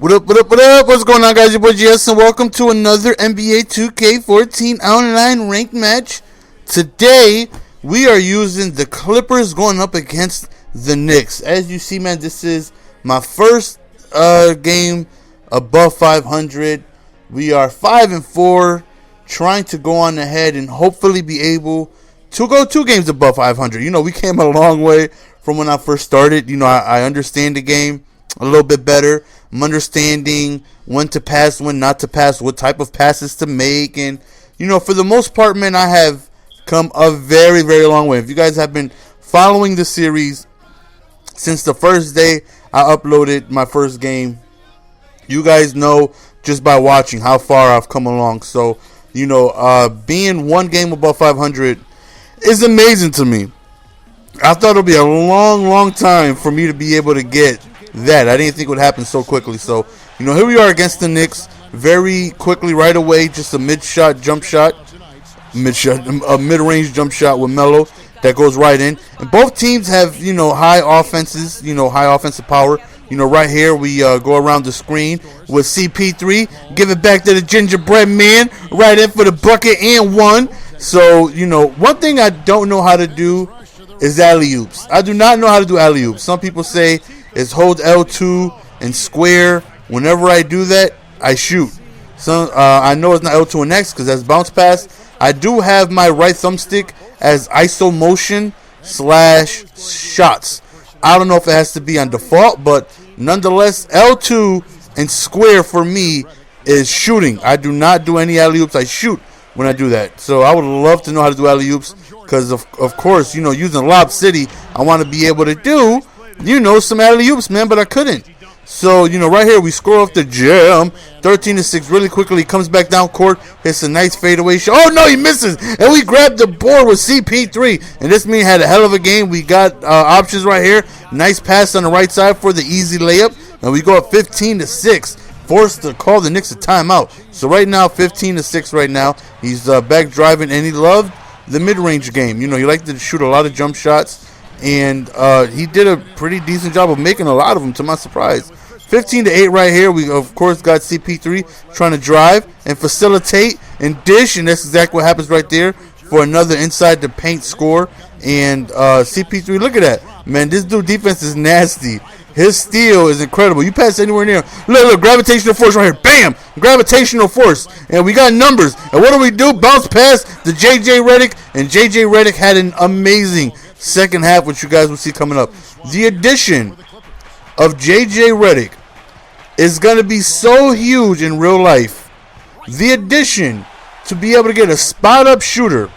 What up, what up, what up? What's going on, guys? Your boy GS, and welcome to another NBA 2k14 online ranked match. Today, we are using the Clippers going up against the Knicks. As you see, man, this is my first game above 500. We are 5-4, trying to go on ahead and hopefully be able to go 2 games above 500. You know, we came a long way from when I first started. You know, I understand the game a little bit better. I'm understanding when to pass, when not to pass, what type of passes to make. And, you know, for the most part, man, I have come a very, very long way. If you guys have been following the series since the first day I uploaded my first game, you guys know just by watching how far I've come along. So, you know, being 1 game above 500 is amazing to me. I thought it would be a long, long time for me to be able to get that. I didn't think it would happen so quickly. So, you know, here we are against the Knicks very quickly, right away. Just a mid-range jump shot with Melo that goes right in. And both teams have, you know, high offenses, you know, high offensive power. You know, right here we go around the screen with CP3. Give it back to the gingerbread man. Right in for the bucket and 1. So, you know, one thing I don't know how to do is alley-oops. I do not know how to do alley-oops. Some people say it's hold L2 and square. Whenever I do that, I shoot. I know it's not L2 and X because that's bounce pass. I do have my right thumbstick as ISO motion / shots. I don't know if it has to be on default, but nonetheless, L2 and square for me is shooting. I do not do any alley-oops. I shoot when I do that. So I would love to know how to do alley-oops because, of course, you know, using Lob City, I want to be able to do, you know, some alley-oops, man, but I couldn't. So, you know, right here, we score off the jam, 13-6, really quickly, comes back down court, hits a nice fadeaway shot. Oh, no, he misses, and we grabbed the board with CP3, and this man had a hell of a game. We got options right here, nice pass on the right side for the easy layup, and we go up 15-6, forced to call the Knicks a timeout. So right now, 15-6 right now, he's back driving, and he loved the mid-range game. You know, he liked to shoot a lot of jump shots, and he did a pretty decent job of making a lot of them, to my surprise. 15-8 right here. We, of course, got CP3 trying to drive and facilitate and dish, and that's exactly what happens right there for another inside the paint score. And CP3, look at that. Man, this dude defense is nasty. His steal is incredible. You pass anywhere near. Look, gravitational force right here. Bam! Gravitational force. And we got numbers. And what do? Bounce pass to J.J. Redick. And J.J. Redick had an amazing second half, which you guys will see coming up. The addition of J.J. Redick is going to be so huge in real life. The addition to be able to get a spot-up shooter,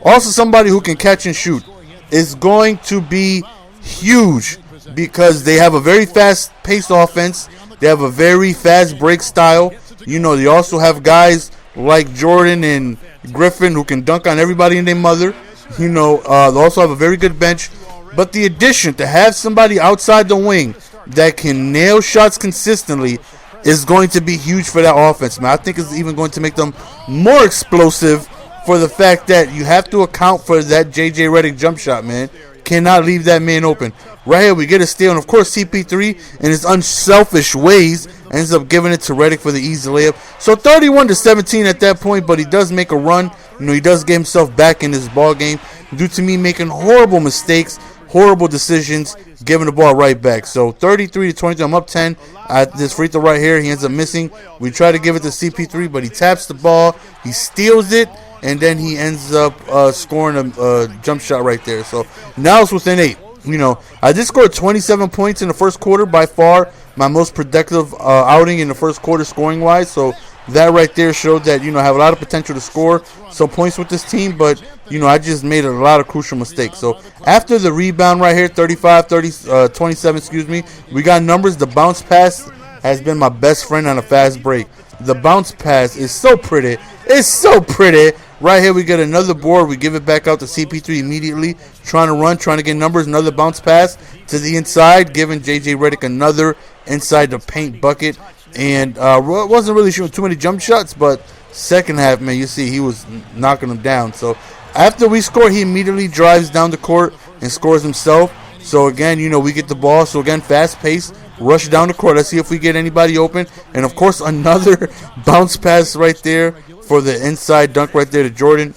also somebody who can catch and shoot, is going to be huge because they have a very fast-paced offense. They have a very fast break style. You know, they also have guys like Jordan and Griffin who can dunk on everybody and their mother. You know, they also have a very good bench. But the addition to have somebody outside the wing that can nail shots consistently is going to be huge for that offense, man. I think it's even going to make them more explosive for the fact that you have to account for that J.J. Redick jump shot, man. Cannot leave that man open. Right here, we get a steal, and of course, CP3 in his unselfish ways ends up giving it to Redick for the easy layup. So 31-17 at that point, but he does make a run. You know, he does get himself back in this ball game due to me making horrible mistakes, horrible decisions, giving the ball right back. So 33-23, I'm up 10 at this free throw right here. He ends up missing. We try to give it to CP3, but he taps the ball, he steals it, and then he ends up scoring a jump shot right there. So now it's within 8. You know, I did score 27 points in the first quarter, by far my most productive outing in the first quarter scoring-wise. So that right there showed that, you know, I have a lot of potential to score some points with this team, but, you know, I just made a lot of crucial mistakes. So after the rebound right here, 27, excuse me, we got numbers. The bounce pass has been my best friend on a fast break. The bounce pass is so pretty. It's so pretty. Right here, we get another board. We give it back out to CP3 immediately. Trying to run, trying to get numbers. Another bounce pass to the inside, giving J.J. Redick another inside the paint bucket. And wasn't really shooting too many jump shots, but second half, man, you see he was knocking them down. So after we score, he immediately drives down the court and scores himself. So again, you know, we get the ball. So again, fast pace, rush down the court. Let's see if we get anybody open. And, of course, another bounce pass right there for the inside dunk right there to Jordan.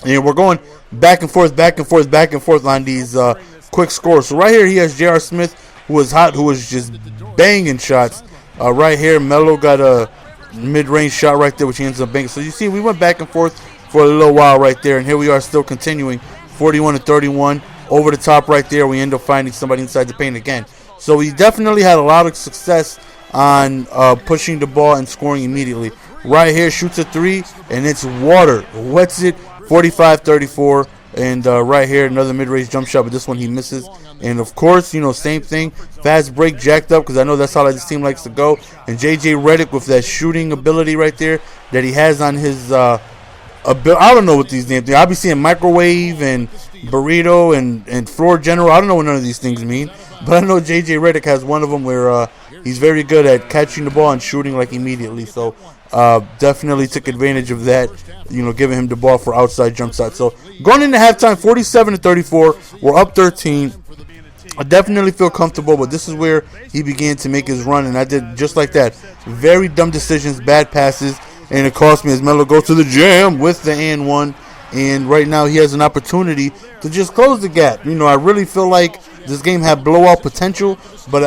And we're going back and forth, back and forth, back and forth on these quick scores. So right here he has J.R. Smith, who was hot, who was just banging shots. Right here, Melo got a mid-range shot right there, which he ends up banging. So you see, we went back and forth for a little while right there, and here we are still continuing, 41-31. Over the top right there, we end up finding somebody inside the paint again. So we definitely had a lot of success on pushing the ball and scoring immediately. Right here, shoots a three, and it's water. Wets it, 45-34. And right here, another mid-range jump shot, but this one he misses. And, of course, you know, same thing. Fast break jacked up because I know that's how this team likes to go. And J.J. Redick with that shooting ability right there that he has on his I don't know what these names are. I'll be seeing microwave and burrito and floor general. I don't know what none of these things mean. But I know J.J. Redick has one of them where he's very good at catching the ball and shooting like immediately. So definitely took advantage of that, you know, giving him the ball for outside jump shots. So going into halftime, 47-34. We're up 13. I definitely feel comfortable, but this is where he began to make his run, and I did just like that. Very dumb decisions, bad passes, and it cost me as Melo goes to the jam with the and one. And right now he has an opportunity to just close the gap. You know, I really feel like this game had blowout potential, but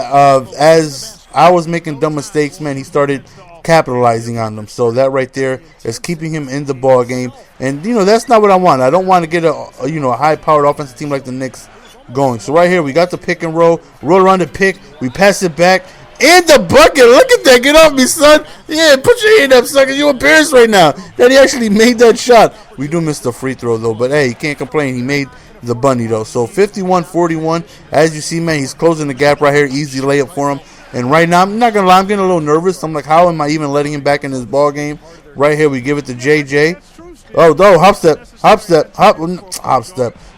as I was making dumb mistakes, man, he started capitalizing on them. So that right there is keeping him in the ball game. And, you know, that's not what I want. I don't want to get a high-powered offensive team like the Knicks going. So right here, we got the pick and roll around the pick, we pass it back, and the bucket. Look at that. Get off me, son. Yeah, put your hand up, sucker. You embarrassed right now that he actually made that shot. We do miss the free throw, though, but hey, you can't complain. He made the bunny, though. So 51-41. As you see, man, he's closing the gap right here. Easy layup for him. And right now, I'm not going to lie, I'm getting a little nervous. I'm like, how am I even letting him back in this ball game? Right here, we give it to JJ. Oh, no, hop step.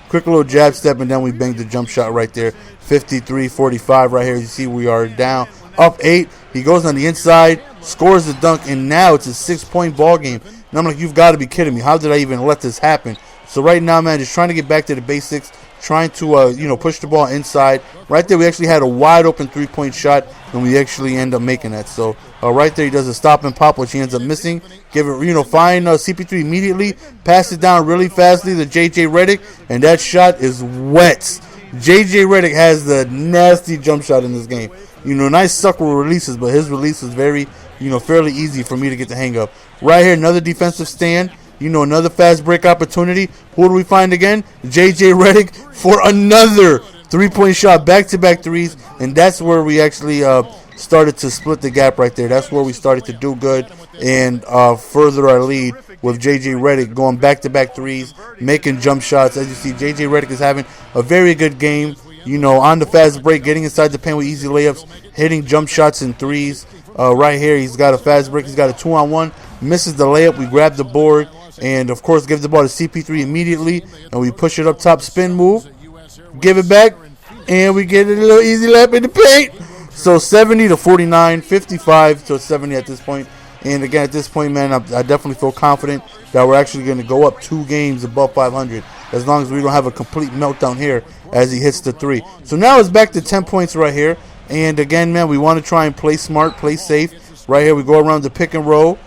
Quick little jab step, and then we bang the jump shot right there. 53-45 right here. You see we are down, up 8. He goes on the inside, scores the dunk, and now it's a 6-point ball game. And I'm like, you've got to be kidding me. How did I even let this happen? So right now, man, just trying to get back to the basics, trying to push the ball inside. Right there, we actually had a wide open 3-point shot, and we actually end up making that. So right there, he does a stop and pop, which he ends up missing. Give it, find CP3 immediately, pass it down really fastly to JJ Redick, and that shot is wet. JJ Redick has the nasty jump shot in this game. Nice sucker releases, but his release was very, fairly easy for me to get the hang of. Right here, another defensive stand. Another fast break opportunity. Who do we find again? J.J. Redick for another 3-point shot, back-to-back threes, and that's where we actually started to split the gap right there. That's where we started to do good and further our lead with J.J. Redick going back-to-back threes, making jump shots. As you see, J.J. Redick is having a very good game, on the fast break, getting inside the paint with easy layups, hitting jump shots and threes. Right here, he's got a fast break. He's got a 2-on-1, misses the layup. We grab the board. And, of course, give the ball to CP3 immediately. And we push it up top, spin move. Give it back. And we get a little easy lap in the paint. So 70-49, 55-70 at this point. And, again, at this point, man, I definitely feel confident that we're actually going to go up 2 games above 500. As long as we don't have a complete meltdown here as he hits the 3. So now it's back to 10 points right here. And, again, man, we want to try and play smart, play safe. Right here we go around the pick and roll.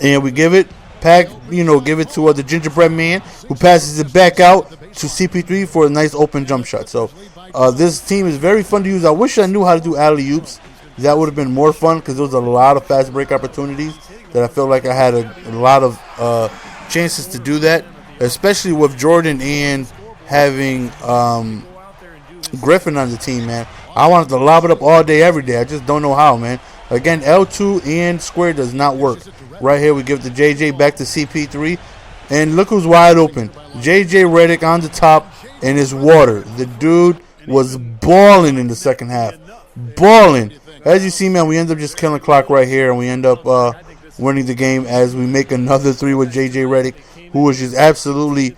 And we give it. Give it to the gingerbread man who passes it back out to CP3 for a nice open jump shot. So this team is very fun to use. I wish I knew how to do alley-oops. That would have been more fun because there was a lot of fast break opportunities that I felt like I had a lot of chances to do that, especially with Jordan and having Griffin on the team, man. I wanted to lob it up all day, every day. I just don't know how, man. Again, L2 and square does not work. Right here, we give the JJ back to CP3. And look who's wide open. JJ Redick on the top, and it's water. The dude was balling in the second half. Balling. As you see, man, we end up just killing the clock right here, and we end up winning the game as we make another 3 with JJ Redick, who was just absolutely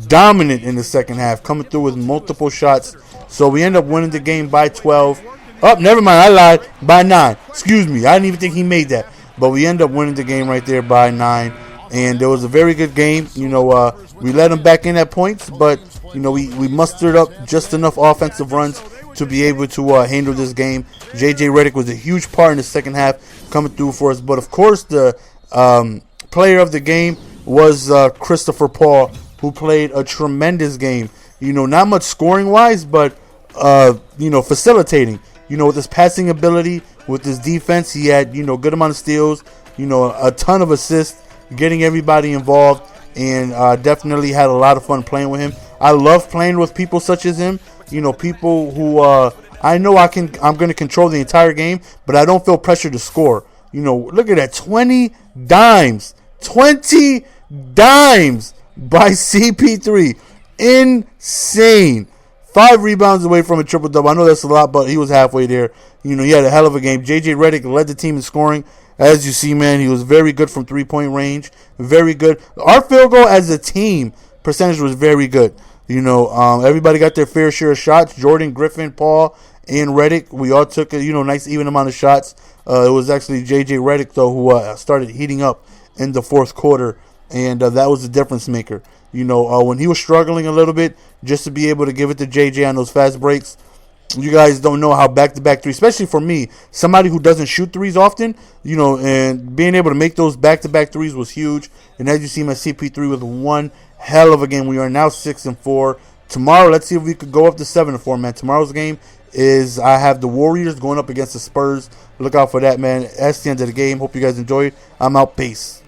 dominant in the second half, coming through with multiple shots. So we end up winning the game by 12. Oh, never mind. I lied. By 9. Excuse me. I didn't even think he made that. But we end up winning the game right there by 9. And it was a very good game. We let him back in at points. But, we mustered up just enough offensive runs to be able to handle this game. J.J. Redick was a huge part in the second half coming through for us. But, of course, the player of the game was Christopher Paul, who played a tremendous game. Not much scoring-wise, but, facilitating. With his passing ability, with his defense, he had, good amount of steals, a ton of assists, getting everybody involved, and definitely had a lot of fun playing with him. I love playing with people such as him. People who I know I'm going to control the entire game, but I don't feel pressure to score. Look at that, 20 dimes by CP3. Insane. 5 rebounds away from a triple-double. I know that's a lot, but he was halfway there. He had a hell of a game. J.J. Redick led the team in scoring. As you see, man, he was very good from three-point range. Very good. Our field goal as a team percentage was very good. Everybody got their fair share of shots. Jordan, Griffin, Paul, and Redick. We all took a, nice even amount of shots. It was actually J.J. Redick, though, who started heating up in the fourth quarter, and that was the difference maker. When he was struggling a little bit, just to be able to give it to J.J. on those fast breaks. You guys don't know how back-to-back threes, especially for me, somebody who doesn't shoot threes often, and being able to make those back-to-back threes was huge. And as you see, my CP3 with one hell of a game. We are now 6-4. Tomorrow, let's see if we could go up to 7-4, man. Tomorrow's game is I have the Warriors going up against the Spurs. Look out for that, man. That's the end of the game. Hope you guys enjoyed. I'm out. Peace.